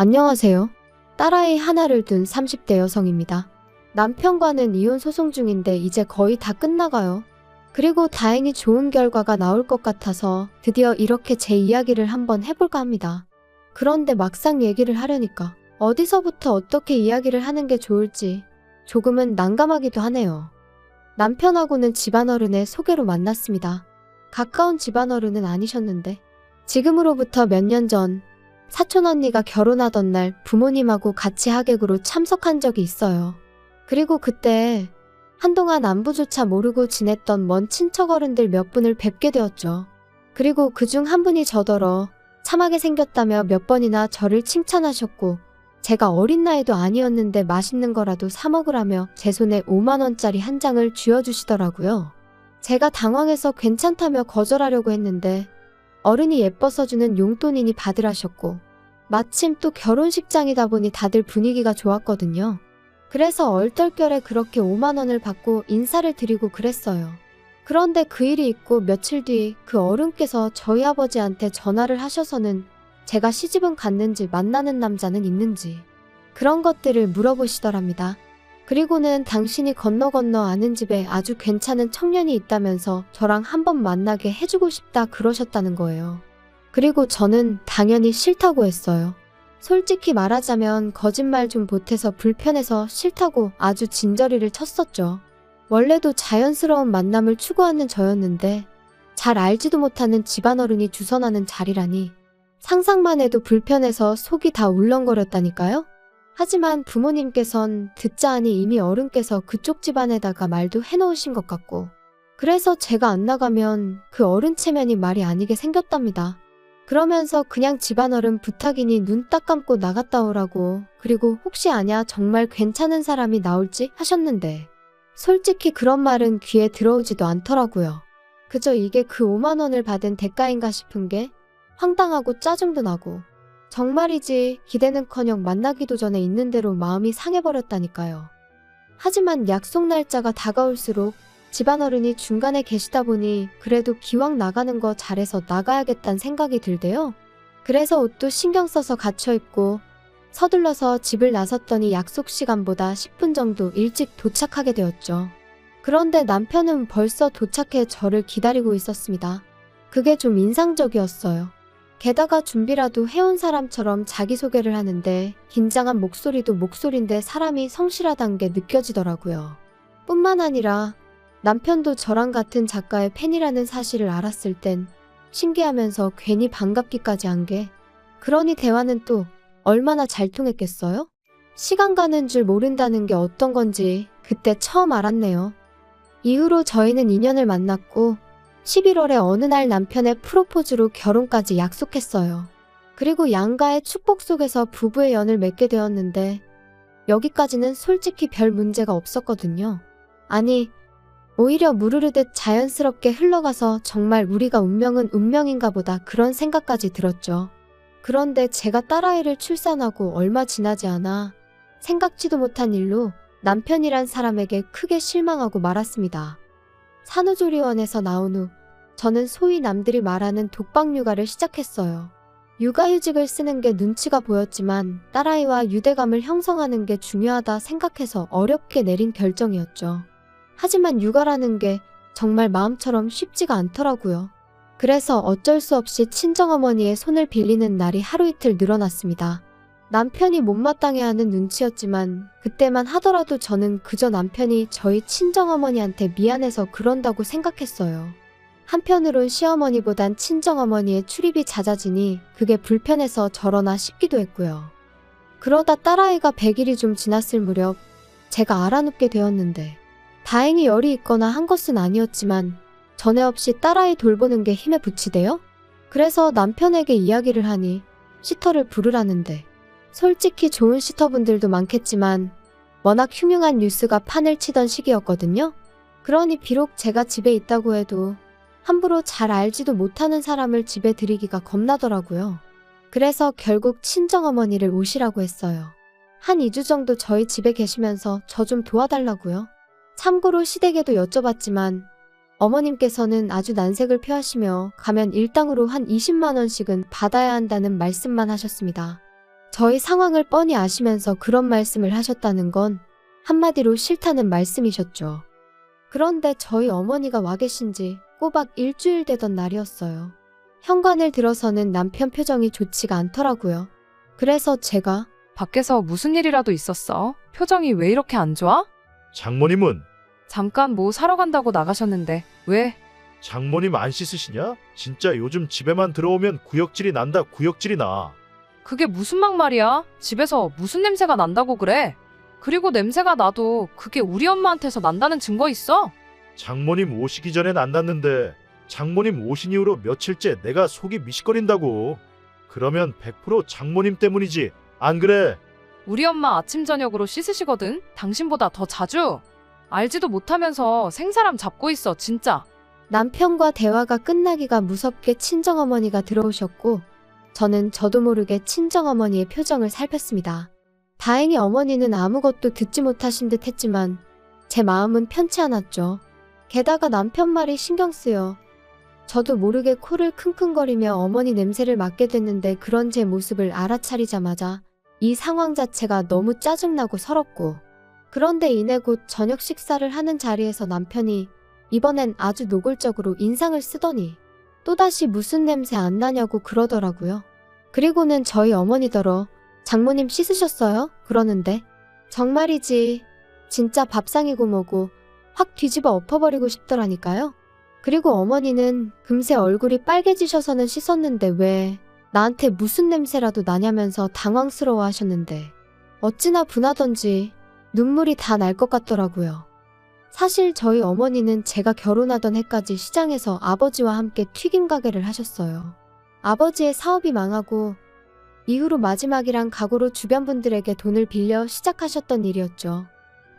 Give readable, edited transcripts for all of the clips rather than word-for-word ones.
안녕하세요. 딸아이 하나를 둔 30대 여성입니다. 남편과는 이혼 소송 중인데 이제 거의 다 끝나가요. 그리고 다행히 좋은 결과가 나올 것 같아서 드디어 이렇게 제 이야기를 한번 해볼까 합니다. 그런데 막상 얘기를 하려니까 어디서부터 어떻게 이야기를 하는 게 좋을지 조금은 난감하기도 하네요. 남편하고는 집안어른의 소개로 만났습니다. 가까운 집안어른은 아니셨는데 지금으로부터 몇 년 전 사촌언니가 결혼하던 날 부모님하고 같이 하객으로 참석한 적이 있어요. 그리고 그때 한동안 안부조차 모르고 지냈던 먼 친척 어른들 몇 분을 뵙게 되었죠. 그리고 그중 한 분이 저더러 참하게 생겼다며 몇 번이나 저를 칭찬하셨고 제가 어린 나이도 아니었는데 맛있는 거라도 사 먹으라며 제 손에 5만 원짜리 한 장을 쥐어주시더라고요. 제가 당황해서 괜찮다며 거절하려고 했는데 어른이 예뻐서 주는 용돈이니 받으라셨고 마침 또 결혼식장이다 보니 다들 분위기가 좋았거든요. 그래서 얼떨결에 그렇게 5만 원을 받고 인사를 드리고 그랬어요. 그런데 그 일이 있고 며칠 뒤 그 어른께서 저희 아버지한테 전화를 하셔서는 제가 시집은 갔는지 만나는 남자는 있는지 그런 것들을 물어보시더랍니다. 그리고는 당신이 건너 아는 집에 아주 괜찮은 청년이 있다면서 저랑 한번 만나게 해주고 싶다 그러셨다는 거예요. 그리고 저는 당연히 싫다고 했어요. 솔직히 말하자면 거짓말 좀 보태서 불편해서 싫다고 아주 진저리를 쳤었죠. 원래도 자연스러운 만남을 추구하는 저였는데 잘 알지도 못하는 집안어른이 주선하는 자리라니 상상만 해도 불편해서 속이 다 울렁거렸다니까요. 하지만 부모님께선 듣자 하니 이미 어른께서 그쪽 집안에다가 말도 해놓으신 것 같고 그래서 제가 안 나가면 그 어른 체면이 말이 아니게 생겼답니다. 그러면서 그냥 집안어른 부탁이니 눈 딱 감고 나갔다 오라고 그리고 혹시 아냐 정말 괜찮은 사람이 나올지 하셨는데 솔직히 그런 말은 귀에 들어오지도 않더라고요. 그저 이게 그 5만 원을 받은 대가인가 싶은 게 황당하고 짜증도 나고 정말이지 기대는커녕 만나기도 전에 있는 대로 마음이 상해버렸다니까요. 하지만 약속 날짜가 다가올수록 집안어른이 중간에 계시다 보니 그래도 기왕 나가는 거 잘해서 나가야겠다는 생각이 들대요. 그래서 옷도 신경 써서 갖춰 입고 서둘러서 집을 나섰더니 약속 시간보다 10분 정도 일찍 도착하게 되었죠. 그런데 남편은 벌써 도착해 저를 기다리고 있었습니다. 그게 좀 인상적이었어요. 게다가 준비라도 해온 사람처럼 자기소개를 하는데 긴장한 목소리도 목소리인데 사람이 성실하단 게 느껴지더라고요. 뿐만 아니라 남편도 저랑 같은 작가의 팬이라는 사실을 알았을 땐 신기하면서 괜히 반갑기까지 한 게 그러니 대화는 또 얼마나 잘 통했겠어요? 시간 가는 줄 모른다는 게 어떤 건지 그때 처음 알았네요. 이후로 저희는 인연을 만났고 11월에 어느 날 남편의 프로포즈로 결혼까지 약속했어요. 그리고 양가의 축복 속에서 부부의 연을 맺게 되었는데 여기까지는 솔직히 별 문제가 없었거든요. 아니, 오히려 무르르듯 자연스럽게 흘러가서 정말 우리가 운명은 운명인가 보다 그런 생각까지 들었죠. 그런데 제가 딸아이를 출산하고 얼마 지나지 않아 생각지도 못한 일로 남편이란 사람에게 크게 실망하고 말았습니다. 산후조리원에서 나온 후 저는 소위 남들이 말하는 독박육아를 시작했어요. 육아휴직을 쓰는 게 눈치가 보였지만 딸아이와 유대감을 형성하는 게 중요하다 생각해서 어렵게 내린 결정이었죠. 하지만 육아라는 게 정말 마음처럼 쉽지가 않더라고요. 그래서 어쩔 수 없이 친정어머니의 손을 빌리는 날이 하루 이틀 늘어났습니다. 남편이 못마땅해하는 눈치였지만 그때만 하더라도 저는 그저 남편이 저희 친정어머니한테 미안해서 그런다고 생각했어요. 한편으론 시어머니보단 친정어머니의 출입이 잦아지니 그게 불편해서 저러나 싶기도 했고요. 그러다 딸아이가 100일이 좀 지났을 무렵 제가 알아눕게 되었는데 다행히 열이 있거나 한 것은 아니었지만 전에 없이 딸아이 돌보는 게 힘에 부치대요? 그래서 남편에게 이야기를 하니 시터를 부르라는데 솔직히 좋은 시터분들도 많겠지만 워낙 흉흉한 뉴스가 판을 치던 시기였거든요. 그러니 비록 제가 집에 있다고 해도 함부로 잘 알지도 못하는 사람을 집에 들이기가 겁나더라고요. 그래서 결국 친정어머니를 오시라고 했어요. 한 2주 정도 저희 집에 계시면서 저 좀 도와달라고요. 참고로 시댁에도 여쭤봤지만 어머님께서는 아주 난색을 표하시며 가면 일당으로 한 20만 원씩은 받아야 한다는 말씀만 하셨습니다. 저희 상황을 뻔히 아시면서 그런 말씀을 하셨다는 건 한마디로 싫다는 말씀이셨죠. 그런데 저희 어머니가 와 계신 지 꼬박 일주일 되던 날이었어요. 현관을 들어서는 남편 표정이 좋지가 않더라고요. 그래서 제가 밖에서 무슨 일이라도 있었어? 표정이 왜 이렇게 안 좋아? 장모님은? 잠깐 뭐 사러 간다고 나가셨는데 왜? 장모님 안 씻으시냐? 진짜 요즘 집에만 들어오면 구역질이 난다, 구역질이 나. 그게 무슨 막말이야? 집에서 무슨 냄새가 난다고 그래? 그리고 냄새가 나도 그게 우리 엄마한테서 난다는 증거 있어? 장모님 오시기 전엔 안 났는데 장모님 오신 이후로 며칠째 내가 속이 미식거린다고. 그러면 100% 장모님 때문이지, 안 그래? 우리 엄마 아침 저녁으로 씻으시거든? 당신보다 더 자주? 알지도 못하면서 생사람 잡고 있어 진짜. 남편과 대화가 끝나기가 무섭게 친정어머니가 들어오셨고 저는 저도 모르게 친정어머니의 표정을 살폈습니다. 다행히 어머니는 아무것도 듣지 못하신 듯 했지만 제 마음은 편치 않았죠. 게다가 남편 말이 신경 쓰여 저도 모르게 코를 킁킁거리며 어머니 냄새를 맡게 됐는데 그런 제 모습을 알아차리자마자 이 상황 자체가 너무 짜증나고 서럽고 그런데 이내 곧 저녁 식사를 하는 자리에서 남편이 이번엔 아주 노골적으로 인상을 쓰더니 또다시 무슨 냄새 안 나냐고 그러더라고요. 그리고는 저희 어머니더러 장모님 씻으셨어요? 그러는데 정말이지 진짜 밥상이고 뭐고 확 뒤집어 엎어버리고 싶더라니까요. 그리고 어머니는 금세 얼굴이 빨개지셔서는 씻었는데 왜 나한테 무슨 냄새라도 나냐면서 당황스러워 하셨는데 어찌나 분하던지 눈물이 다 날 것 같더라고요. 사실 저희 어머니는 제가 결혼하던 해까지 시장에서 아버지와 함께 튀김 가게를 하셨어요. 아버지의 사업이 망하고 이후로 마지막이란 각오로 주변 분들에게 돈을 빌려 시작하셨던 일이었죠.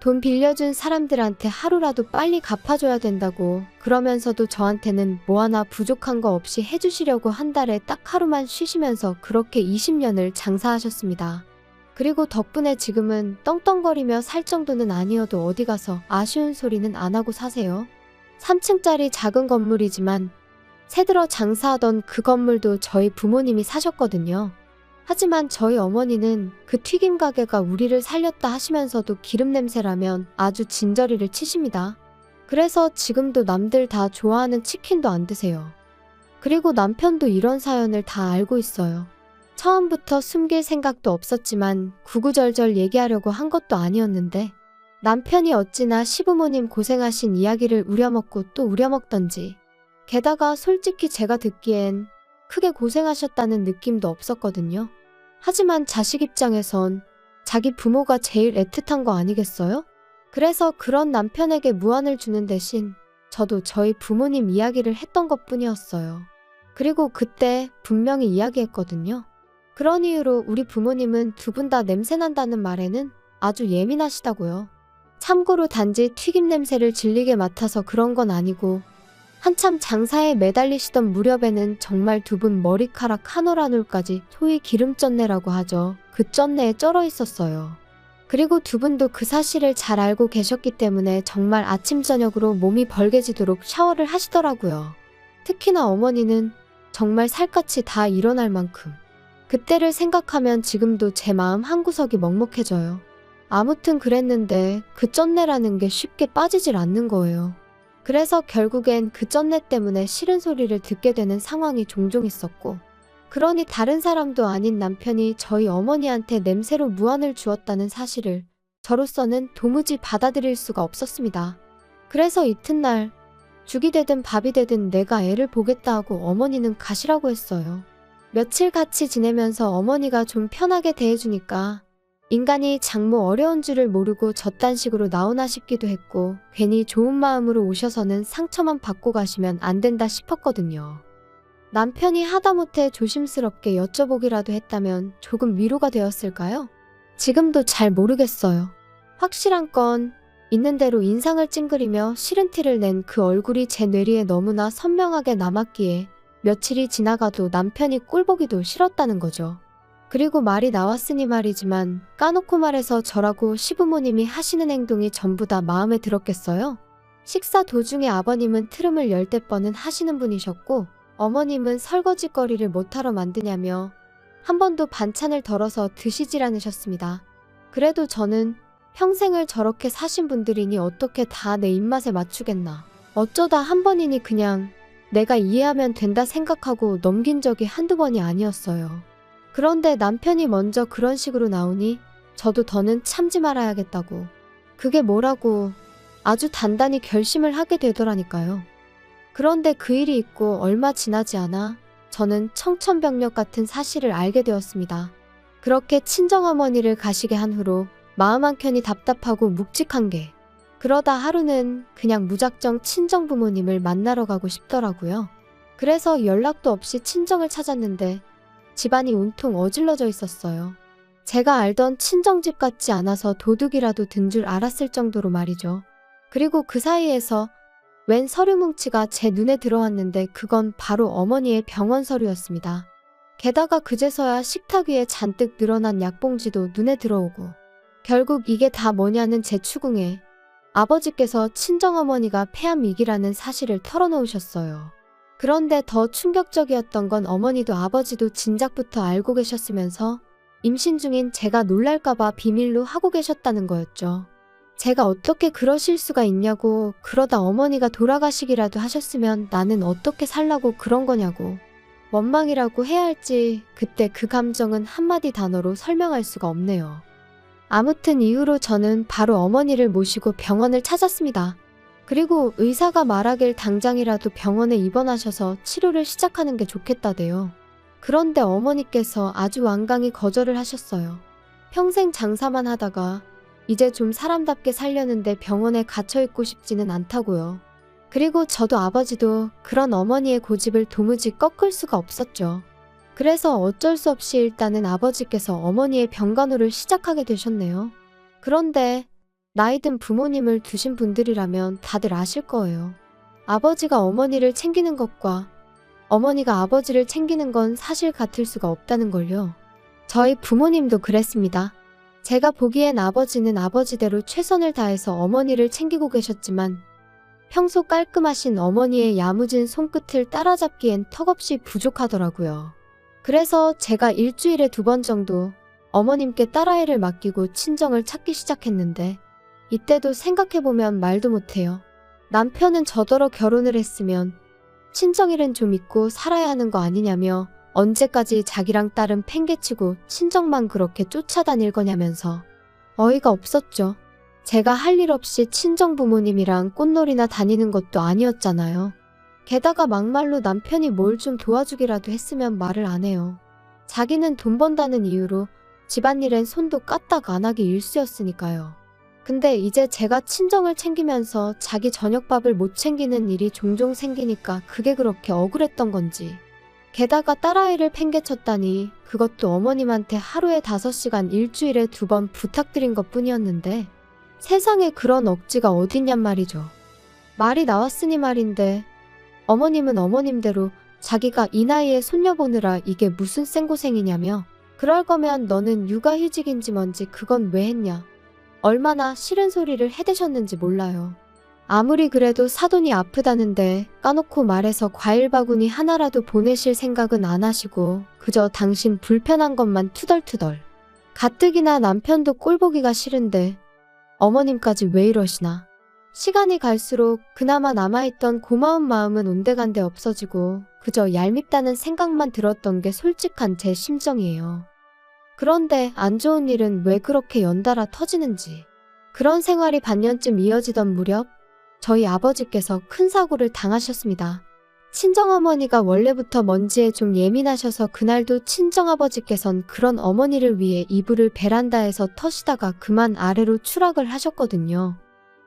돈 빌려준 사람들한테 하루라도 빨리 갚아줘야 된다고 그러면서도 저한테는 뭐 하나 부족한 거 없이 해주시려고 한 달에 딱 하루만 쉬시면서 그렇게 20년을 장사하셨습니다. 그리고 덕분에 지금은 떵떵거리며 살 정도는 아니어도 어디 가서 아쉬운 소리는 안 하고 사세요. 3층짜리 작은 건물이지만 새들어 장사하던 그 건물도 저희 부모님이 사셨거든요. 하지만 저희 어머니는 그 튀김 가게가 우리를 살렸다 하시면서도 기름 냄새라면 아주 진저리를 치십니다. 그래서 지금도 남들 다 좋아하는 치킨도 안 드세요. 그리고 남편도 이런 사연을 다 알고 있어요. 처음부터 숨길 생각도 없었지만 구구절절 얘기하려고 한 것도 아니었는데 남편이 어찌나 시부모님 고생하신 이야기를 우려먹고 또 우려먹던지 게다가 솔직히 제가 듣기엔 크게 고생하셨다는 느낌도 없었거든요. 하지만 자식 입장에선 자기 부모가 제일 애틋한 거 아니겠어요? 그래서 그런 남편에게 무안을 주는 대신 저도 저희 부모님 이야기를 했던 것뿐이었어요. 그리고 그때 분명히 이야기했거든요. 그런 이유로 우리 부모님은 두 분 다 냄새난다는 말에는 아주 예민하시다고요. 참고로 단지 튀김 냄새를 질리게 맡아서 그런 건 아니고 한참 장사에 매달리시던 무렵에는 정말 두 분 머리카락 한 올 한 올까지 소위 기름쩐내라고 하죠. 그 쩐내에 쩔어 있었어요. 그리고 두 분도 그 사실을 잘 알고 계셨기 때문에 정말 아침 저녁으로 몸이 벌게지도록 샤워를 하시더라고요. 특히나 어머니는 정말 살갗이 다 일어날 만큼 그때를 생각하면 지금도 제 마음 한구석이 먹먹해져요. 아무튼 그랬는데 그 쩐내라는 게 쉽게 빠지질 않는 거예요. 그래서 결국엔 그 쩐내 때문에 싫은 소리를 듣게 되는 상황이 종종 있었고 그러니 다른 사람도 아닌 남편이 저희 어머니한테 냄새로 무안을 주었다는 사실을 저로서는 도무지 받아들일 수가 없었습니다. 그래서 이튿날 죽이 되든 밥이 되든 내가 애를 보겠다 하고 어머니는 가시라고 했어요. 며칠 같이 지내면서 어머니가 좀 편하게 대해주니까 인간이 장모 어려운 줄을 모르고 저딴 식으로 나오나 싶기도 했고 괜히 좋은 마음으로 오셔서는 상처만 받고 가시면 안 된다 싶었거든요. 남편이 하다못해 조심스럽게 여쭤보기라도 했다면 조금 위로가 되었을까요? 지금도 잘 모르겠어요. 확실한 건 있는 대로 인상을 찡그리며 싫은 티를 낸 그 얼굴이 제 뇌리에 너무나 선명하게 남았기에 며칠이 지나가도 남편이 꼴보기도 싫었다는 거죠. 그리고 말이 나왔으니 말이지만 까놓고 말해서 저라고 시부모님이 하시는 행동이 전부 다 마음에 들었겠어요? 식사 도중에 아버님은 트름을 열댓 번은 하시는 분이셨고 어머님은 설거지거리를 못하러 만드냐며 한 번도 반찬을 덜어서 드시질 않으셨습니다. 그래도 저는 평생을 저렇게 사신 분들이니 어떻게 다 내 입맛에 맞추겠나. 어쩌다 한 번이니 그냥 내가 이해하면 된다 생각하고 넘긴 적이 한두 번이 아니었어요. 그런데 남편이 먼저 그런 식으로 나오니 저도 더는 참지 말아야겠다고. 그게 뭐라고 아주 단단히 결심을 하게 되더라니까요. 그런데 그 일이 있고 얼마 지나지 않아 저는 청천벽력 같은 사실을 알게 되었습니다. 그렇게 친정어머니를 가시게 한 후로 마음 한켠이 답답하고 묵직한 게, 그러다 하루는 그냥 무작정 친정부모님을 만나러 가고 싶더라고요. 그래서 연락도 없이 친정을 찾았는데 집안이 온통 어질러져 있었어요. 제가 알던 친정집 같지 않아서 도둑이라도 든 줄 알았을 정도로 말이죠. 그리고 그 사이에서 웬 서류 뭉치가 제 눈에 들어왔는데 그건 바로 어머니의 병원 서류였습니다. 게다가 그제서야 식탁 위에 잔뜩 늘어난 약봉지도 눈에 들어오고, 결국 이게 다 뭐냐는 제 추궁에 아버지께서 친정어머니가 폐암위기라는 사실을 털어놓으셨어요. 그런데 더 충격적이었던 건 어머니도 아버지도 진작부터 알고 계셨으면서 임신 중인 제가 놀랄까봐 비밀로 하고 계셨다는 거였죠. 제가 어떻게 그러실 수가 있냐고, 그러다 어머니가 돌아가시기라도 하셨으면 나는 어떻게 살라고 그런 거냐고, 원망이라고 해야 할지 그때 그 감정은 한마디 단어로 설명할 수가 없네요. 아무튼 이후로 저는 바로 어머니를 모시고 병원을 찾았습니다. 그리고 의사가 말하길 당장이라도 병원에 입원하셔서 치료를 시작하는 게 좋겠다대요. 그런데 어머니께서 아주 완강히 거절을 하셨어요. 평생 장사만 하다가 이제 좀 사람답게 살려는데 병원에 갇혀있고 싶지는 않다고요. 그리고 저도 아버지도 그런 어머니의 고집을 도무지 꺾을 수가 없었죠. 그래서 어쩔 수 없이 일단은 아버지께서 어머니의 병간호를 시작하게 되셨네요. 그런데 나이 든 부모님을 두신 분들이라면 다들 아실 거예요. 아버지가 어머니를 챙기는 것과 어머니가 아버지를 챙기는 건 사실 같을 수가 없다는 걸요. 저희 부모님도 그랬습니다. 제가 보기엔 아버지는 아버지대로 최선을 다해서 어머니를 챙기고 계셨지만 평소 깔끔하신 어머니의 야무진 손끝을 따라잡기엔 턱없이 부족하더라고요. 그래서 제가 일주일에 2번 정도 어머님께 딸아이를 맡기고 친정을 찾기 시작했는데, 이때도 생각해보면 말도 못해요. 남편은 저더러 결혼을 했으면 친정일은 좀 잊고 살아야 하는 거 아니냐며 언제까지 자기랑 딸은 팽개치고 친정만 그렇게 쫓아다닐 거냐면서 어이가 없었죠. 제가 할 일 없이 친정 부모님이랑 꽃놀이나 다니는 것도 아니었잖아요. 게다가 막말로 남편이 뭘 좀 도와주기라도 했으면 말을 안 해요. 자기는 돈 번다는 이유로 집안일엔 손도 까딱 안 하기 일쑤였으니까요. 근데 이제 제가 친정을 챙기면서 자기 저녁밥을 못 챙기는 일이 종종 생기니까 그게 그렇게 억울했던 건지. 게다가 딸아이를 팽개쳤다니 그것도 어머님한테 하루에 5시간 일주일에 2번 부탁드린 것 뿐이었는데 세상에 그런 억지가 어딨냔 말이죠. 말이 나왔으니 말인데 어머님은 어머님대로 자기가 이 나이에 손녀 보느라 이게 무슨 생고생이냐며, 그럴 거면 너는 육아휴직인지 뭔지 그건 왜 했냐, 얼마나 싫은 소리를 해대셨는지 몰라요. 아무리 그래도 사돈이 아프다는데 까놓고 말해서 과일 바구니 하나라도 보내실 생각은 안 하시고 그저 당신 불편한 것만 투덜투덜. 가뜩이나 남편도 꼴보기가 싫은데 어머님까지 왜 이러시나. 시간이 갈수록 그나마 남아있던 고마운 마음은 온데간데 없어지고 그저 얄밉다는 생각만 들었던 게 솔직한 제 심정이에요. 그런데 안 좋은 일은 왜 그렇게 연달아 터지는지. 그런 생활이 반년쯤 이어지던 무렵 저희 아버지께서 큰 사고를 당하셨습니다. 친정어머니가 원래부터 먼지에 좀 예민하셔서 그날도 친정아버지께선 그런 어머니를 위해 이불을 베란다에서 터시다가 그만 아래로 추락을 하셨거든요.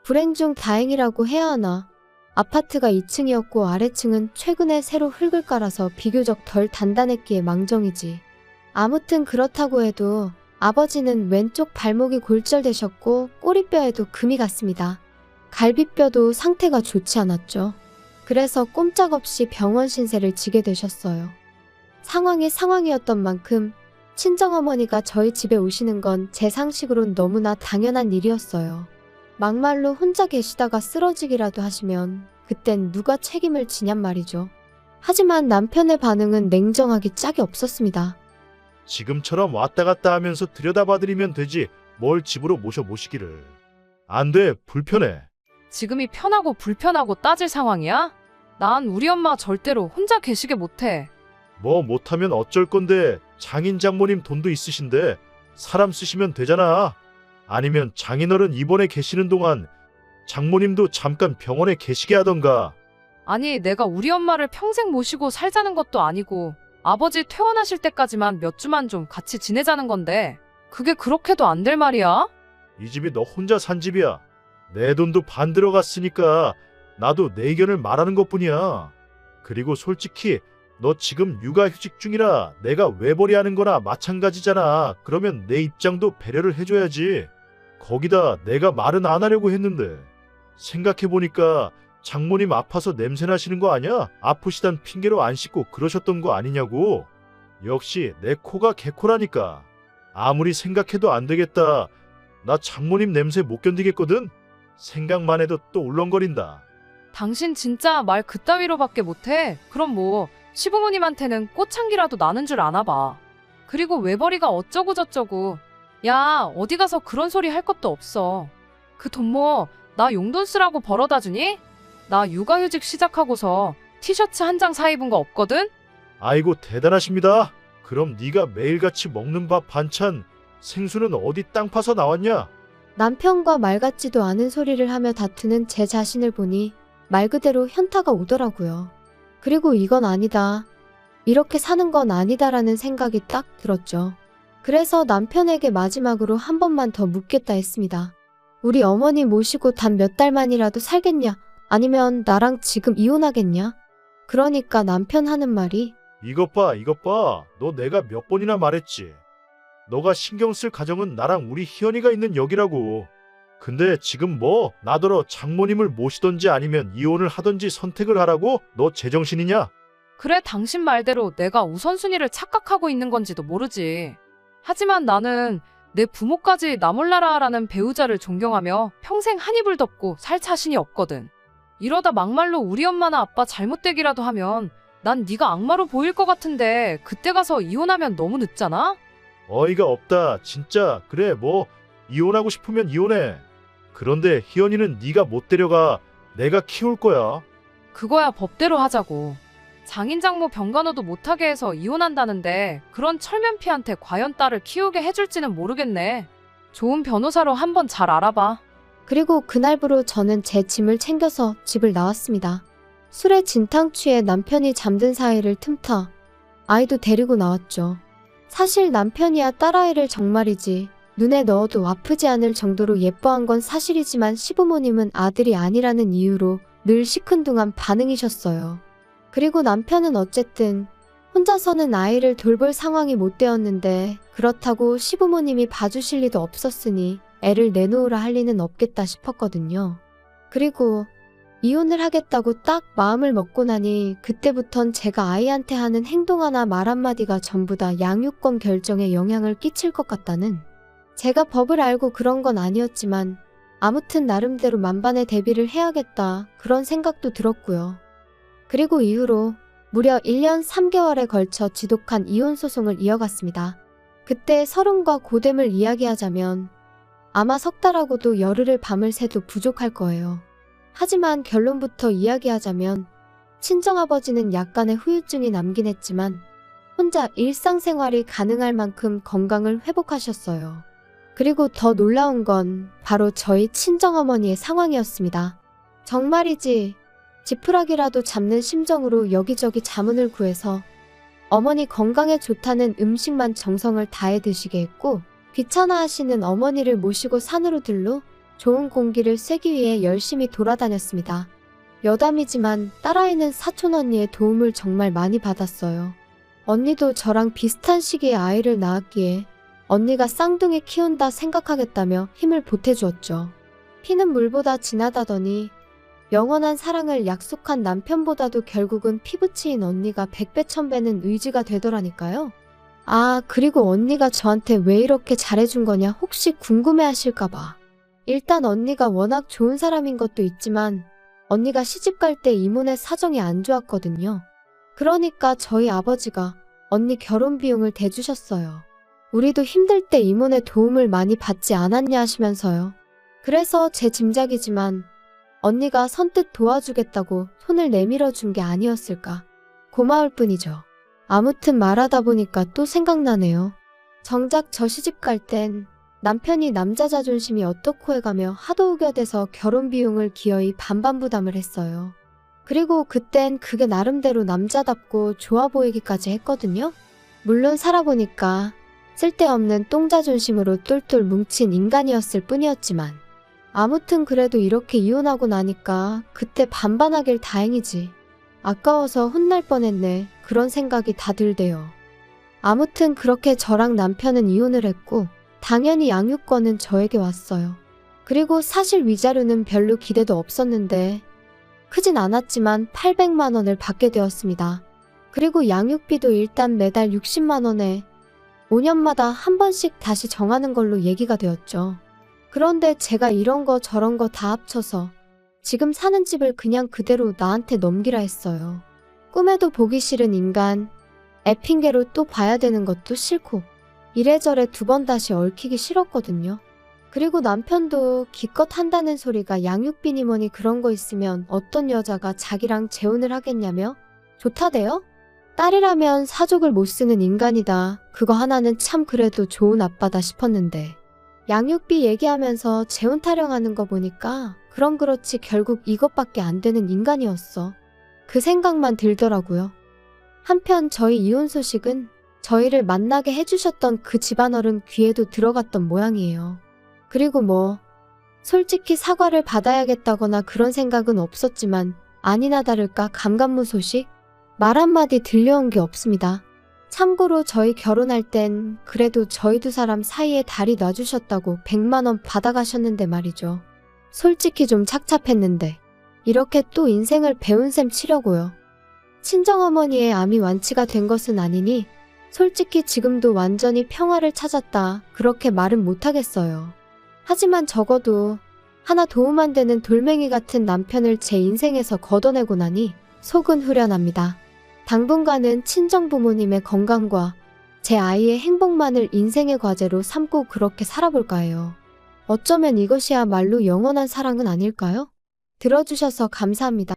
불행 중 다행이라고 해야 하나. 아파트가 2층이었고 아래층은 최근에 새로 흙을 깔아서 비교적 덜 단단했기에 망정이지. 아무튼 그렇다고 해도 아버지는 왼쪽 발목이 골절되셨고 꼬리뼈에도 금이 갔습니다. 갈비뼈도 상태가 좋지 않았죠. 그래서 꼼짝없이 병원 신세를 지게 되셨어요. 상황이 상황이었던 만큼 친정어머니가 저희 집에 오시는 건 제 상식으론 너무나 당연한 일이었어요. 막말로 혼자 계시다가 쓰러지기라도 하시면 그땐 누가 책임을 지냔 말이죠. 하지만 남편의 반응은 냉정하기 짝이 없었습니다. 지금처럼 왔다 갔다 하면서 들여다봐드리면 되지 뭘 집으로 모시기를. 안 돼, 불편해. 지금이 편하고 불편하고 따질 상황이야? 난 우리 엄마 절대로 혼자 계시게 못해. 뭐 못하면 어쩔 건데 장인 장모님 돈도 있으신데 사람 쓰시면 되잖아. 아니면 장인어른 입원해 계시는 동안 장모님도 잠깐 병원에 계시게 하던가. 아니, 내가 우리 엄마를 평생 모시고 살자는 것도 아니고 아버지 퇴원하실 때까지만 몇 주만 좀 같이 지내자는 건데 그게 그렇게도 안 될 말이야? 이 집이 너 혼자 산 집이야. 내 돈도 반 들어갔으니까 나도 내 의견을 말하는 것뿐이야. 그리고 솔직히 너 지금 육아휴직 중이라 내가 외벌이하는 거나 마찬가지잖아. 그러면 내 입장도 배려를 해줘야지. 거기다 내가 말은 안 하려고 했는데 생각해보니까 장모님 아파서 냄새 나시는 거 아니야? 아프시단 핑계로 안 씻고 그러셨던 거 아니냐고. 역시 내 코가 개코라니까. 아무리 생각해도 안 되겠다. 나 장모님 냄새 못 견디겠거든? 생각만 해도 또 울렁거린다. 당신 진짜 말 그따위로밖에 못해. 그럼 뭐 시부모님한테는 꽃향기라도 나는 줄 아나 봐. 그리고 외벌이가 어쩌고 저쩌고. 야, 어디 가서 그런 소리 할 것도 없어. 그 돈 뭐 나 용돈 쓰라고 벌어다 주니? 나 육아휴직 시작하고서 티셔츠 한 장 사 입은 거 없거든? 아이고 대단하십니다. 그럼 네가 매일같이 먹는 밥 반찬 생수는 어디 땅 파서 나왔냐? 남편과 말 같지도 않은 소리를 하며 다투는 제 자신을 보니 말 그대로 현타가 오더라고요. 그리고 이건 아니다. 이렇게 사는 건 아니다라는 생각이 딱 들었죠. 그래서 남편에게 마지막으로 한 번만 더 묻겠다 했습니다. 우리 어머니 모시고 단 몇 달만이라도 살겠냐? 아니면 나랑 지금 이혼하겠냐? 그러니까 남편 하는 말이 이것 봐. 너 내가 몇 번이나 말했지. 너가 신경 쓸 가정은 나랑 우리 희연이가 있는 여기라고. 근데 지금 뭐 나더러 장모님을 모시던지 아니면 이혼을 하던지 선택을 하라고? 너 제정신이냐? 그래, 당신 말대로 내가 우선순위를 착각하고 있는 건지도 모르지. 하지만 나는 내 부모까지 나 몰라라라는 배우자를 존경하며 평생 한 이불 덮고 살 자신이 없거든. 이러다 막말로 우리 엄마나 아빠 잘못되기라도 하면 난 네가 악마로 보일 것 같은데 그때 가서 이혼하면 너무 늦잖아? 어이가 없다. 진짜. 그래 뭐 이혼하고 싶으면 이혼해. 그런데 희연이는 네가 못 데려가. 내가 키울 거야. 그거야 법대로 하자고. 장인장모 병간호도 못하게 해서 이혼한다는데 그런 철면피한테 과연 딸을 키우게 해줄지는 모르겠네. 좋은 변호사로 한번 잘 알아봐. 그리고 그날부로 저는 제 짐을 챙겨서 집을 나왔습니다. 술에 진탕 취해 남편이 잠든 사이를 틈타 아이도 데리고 나왔죠. 사실 남편이야 딸아이를 정말이지 눈에 넣어도 아프지 않을 정도로 예뻐한 건 사실이지만 시부모님은 아들이 아니라는 이유로 늘 시큰둥한 반응이셨어요. 그리고 남편은 어쨌든 혼자서는 아이를 돌볼 상황이 못 되었는데 그렇다고 시부모님이 봐주실 리도 없었으니 애를 내놓으라 할 리는 없겠다 싶었거든요. 그리고 이혼을 하겠다고 딱 마음을 먹고 나니 그때부턴 제가 아이한테 하는 행동 하나 말 한마디가 전부 다 양육권 결정에 영향을 끼칠 것 같다는, 제가 법을 알고 그런 건 아니었지만 아무튼 나름대로 만반의 대비를 해야겠다 그런 생각도 들었고요. 그리고 이후로 무려 1년 3개월에 걸쳐 지독한 이혼 소송을 이어갔습니다. 그때 서름과 고됨을 이야기하자면 아마 석 달하고도 열흘을 밤을 새도 부족할 거예요. 하지만 결론부터 이야기하자면 친정아버지는 약간의 후유증이 남긴 했지만 혼자 일상생활이 가능할 만큼 건강을 회복하셨어요. 그리고 더 놀라운 건 바로 저희 친정어머니의 상황이었습니다. 정말이지 지푸라기라도 잡는 심정으로 여기저기 자문을 구해서 어머니 건강에 좋다는 음식만 정성을 다해 드시게 했고, 귀찮아하시는 어머니를 모시고 산으로 들러 좋은 공기를 쐬기 위해 열심히 돌아다녔습니다. 여담이지만 딸아이는 사촌 언니의 도움을 정말 많이 받았어요. 언니도 저랑 비슷한 시기에 아이를 낳았기에 언니가 쌍둥이 키운다 생각하겠다며 힘을 보태주었죠. 피는 물보다 진하다더니 영원한 사랑을 약속한 남편보다도 결국은 피부치인 언니가 100배 1000배는 의지가 되더라니까요. 아, 그리고 언니가 저한테 왜 이렇게 잘해준 거냐 혹시 궁금해하실까봐. 일단 언니가 워낙 좋은 사람인 것도 있지만 언니가 시집갈 때 이모네 사정이 안 좋았거든요. 그러니까 저희 아버지가 언니 결혼 비용을 대주셨어요. 우리도 힘들 때 이모네 도움을 많이 받지 않았냐 하시면서요. 그래서 제 짐작이지만 언니가 선뜻 도와주겠다고 손을 내밀어 준 게 아니었을까. 고마울 뿐이죠. 아무튼 말하다 보니까 또 생각나네요. 정작 저 시집갈 땐 남편이 남자 자존심이 어떻고 해가며 하도 우겨대서 결혼 비용을 기어이 반반 부담을 했어요. 그리고 그땐 그게 나름대로 남자답고 좋아 보이기까지 했거든요. 물론 살아보니까 쓸데없는 똥자존심으로 똘똘 뭉친 인간이었을 뿐이었지만 아무튼 그래도 이렇게 이혼하고 나니까 그때 반반하길 다행이지. 아까워서 혼날 뻔했네. 그런 생각이 다 들대요. 아무튼 그렇게 저랑 남편은 이혼을 했고 당연히 양육권은 저에게 왔어요. 그리고 사실 위자료는 별로 기대도 없었는데 크진 않았지만 800만 원을 받게 되었습니다. 그리고 양육비도 일단 매달 60만 원에 5년마다 한 번씩 다시 정하는 걸로 얘기가 되었죠. 그런데 제가 이런 거 저런 거 다 합쳐서 지금 사는 집을 그냥 그대로 나한테 넘기라 했어요. 꿈에도 보기 싫은 인간, 애 핑계로 또 봐야 되는 것도 싫고 이래저래 두 번 다시 얽히기 싫었거든요. 그리고 남편도 기껏 한다는 소리가 양육비니 뭐니 그런 거 있으면 어떤 여자가 자기랑 재혼을 하겠냐며? 좋다대요? 딸이라면 사족을 못 쓰는 인간이다. 그거 하나는 참 그래도 좋은 아빠다 싶었는데 양육비 얘기하면서 재혼 타령하는 거 보니까 그럼 그렇지 결국 이것밖에 안 되는 인간이었어. 그 생각만 들더라고요. 한편 저희 이혼 소식은 저희를 만나게 해주셨던 그 집안어른 귀에도 들어갔던 모양이에요. 그리고 솔직히 사과를 받아야겠다거나 그런 생각은 없었지만 아니나 다를까 감감무 소식? 말 한마디 들려온 게 없습니다. 참고로 저희 결혼할 땐 그래도 저희 두 사람 사이에 다리 놔주셨다고 100만 원 받아가셨는데 말이죠. 솔직히 좀 착잡했는데 이렇게 또 인생을 배운 셈 치려고요. 친정어머니의 암이 완치가 된 것은 아니니 솔직히 지금도 완전히 평화를 찾았다 그렇게 말은 못하겠어요. 하지만 적어도 하나 도움 안 되는 돌멩이 같은 남편을 제 인생에서 걷어내고 나니 속은 후련합니다. 당분간은 친정부모님의 건강과 제 아이의 행복만을 인생의 과제로 삼고 그렇게 살아볼까 해요. 어쩌면 이것이야말로 영원한 사랑은 아닐까요? 들어주셔서 감사합니다.